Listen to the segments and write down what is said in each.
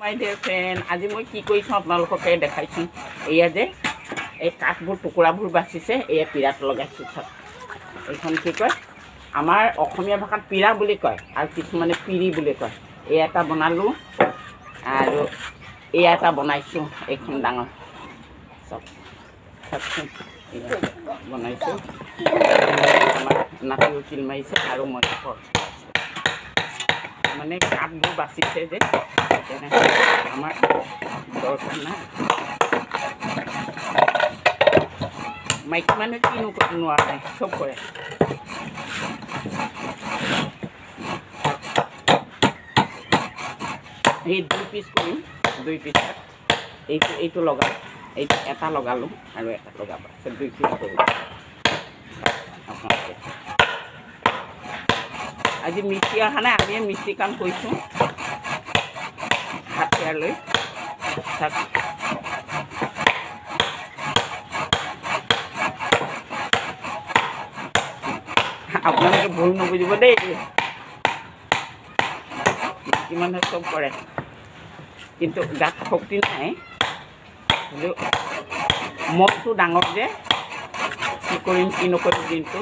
মাই dear friend, আজি মই কি কৰিছোঁ আপোনালোককে দেখাইছোঁ। এয়া যে এই কাঠবোৰ টুকুৰাবোৰ বাচিছে, এয়া পিৰাত লগাইছোঁ। চাওক এইখন কি কয়, আমাৰ অসমীয়া ভাষাত পিৰা বুলি কয় আৰু কিছুমানে পিৰি বুলি কয়। এয়া এটা বনালোঁ আৰু এয়া এটা বনাইছোঁ। এইখন ডাঙৰ চাওক চাওকচোন, বনাইছোঁ। আমাৰ নাতিও তিল মাৰিছে আৰু মই মানে কাঠবোৰ বাচিছে যে আমাৰ দৰকাৰ নাই। মাইকী মানুহে কিনো নোৱাৰে, চব কৰে। এই 2 পিচ কৰিম, 2 পিচ এইটো লগাম, এইটো এটা লগালোঁ আৰু এটা লগাব, 2 পিচ কৰিম। আজি মিস্ত্ৰী অহা নাই, আমিয়ে মিস্ত্ৰী কাম কৰিছোঁ হাতীয়াৰ লৈ। আপোনালোকে ভুল নুবুজিব দেই, মিস্ত্ৰী মানুহে চব কৰে কিন্তু গাত শক্তি নাই। হ'লেও মনটো ডাঙৰ যে, কি কৰিম কি নকৰিম দিনটো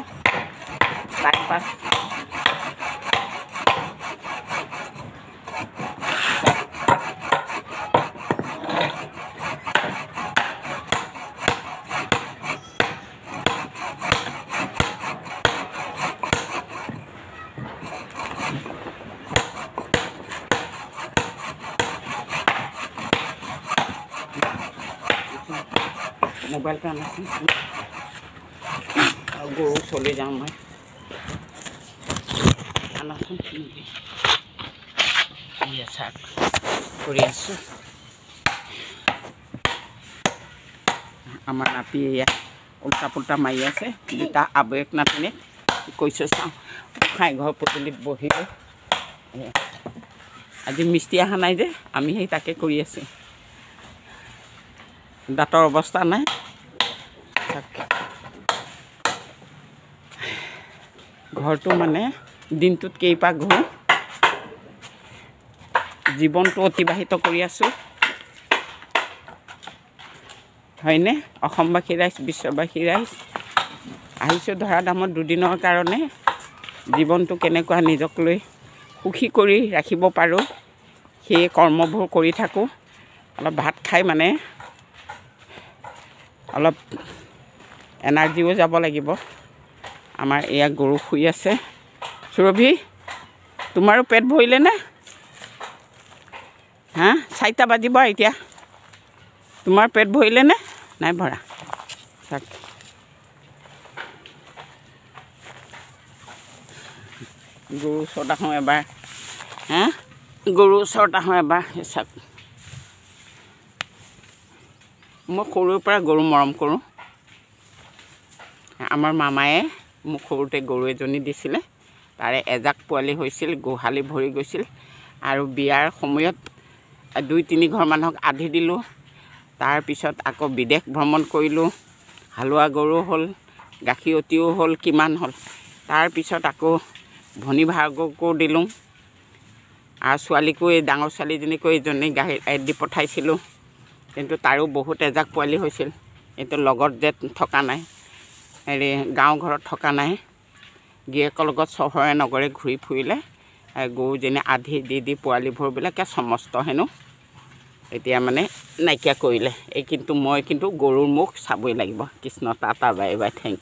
টাইম পাছ। মোবাইলটা আনাচোন, গৰু চলি যাওঁ মই, আনাচোন। চাক কৰি আছোঁ। আমাৰ নাতি এয়া উল্টা পুল্টা মাৰি আছে, দুটা আৱেগ নাতিনে কৈছোঁ চাওঁ। খাই ঘৰ পদূলিত বহিলোঁ। আজি মিস্ত্ৰী অহা নাই যে, আমি সেই তাকে কৰি আছোঁ। দাঁতৰ অৱস্থা নাই। ঘৰটো মানে দিনটোত কেইপাক ঘূৰোঁ, জীৱনটো অতিবাহিত কৰি আছোঁ, হয়নে? অসমবাসী ৰাইজ, বিশ্ববাসী ৰাইজ, আহিছোঁ ধৰা দামত দুদিনৰ কাৰণে। জীৱনটো কেনেকুৱা নিজক লৈ সুখী কৰি ৰাখিব পাৰোঁ, সেই কৰ্মবোৰ কৰি থাকোঁ। অলপ ভাত খাই মানে অলপ এনাৰ্জিও যাব লাগিব। আমাৰ এয়া গৰু শুই আছে। সুৰভি, তোমাৰো পেট ভৰিলেনে? হা, 4টা বাজিব এতিয়া। তোমাৰ পেট ভৰিলেনে? নাই ভৰা। চাওক গৰু ওচৰত আহোঁ এবাৰ। হা, গৰু ওচৰত আহোঁ এবাৰ। চাওক মই সৰুৰ পৰা গৰু মৰম কৰোঁ। আমাৰ মামায়ে মোক সৰুতে গৰু এজনী দিছিলে, তাৰে এজাক পোৱালি হৈছিল, গোহালি ভৰি গৈছিল আৰু বিয়াৰ সময়ত 2-3 ঘৰ মানুহক আধি দিলোঁ। তাৰপিছত আকৌ বিদেশ ভ্ৰমণ কৰিলোঁ, হালোৱা গৰু হ'ল, গাখীৰতীও হ'ল, কিমান হ'ল। তাৰপিছত আকৌ ভনী ভাগকো দিলোঁ আৰু ছোৱালীকো, এই ডাঙৰ ছোৱালীজনীকো এইজনী গাখীৰ দি পঠাইছিলোঁ, কিন্তু তাৰো বহুত এজাক পোৱালি হৈছিল। এইটো লগত যে থকা নাই, হেৰি গাঁও ঘৰত থকা নাই, গিৰিয়েকৰ লগত চহৰে নগৰে ঘূৰি ফুৰিলে। গৰুজনী আধি দি পোৱালিবোৰবিলাকে সমস্ত হেনো এতিয়া মানে নাইকিয়া কৰিলে। এই কিন্তু মই কিন্তু গৰুৰ মুখ চাবই লাগিব। Krishna, tata, bye bye, thank U.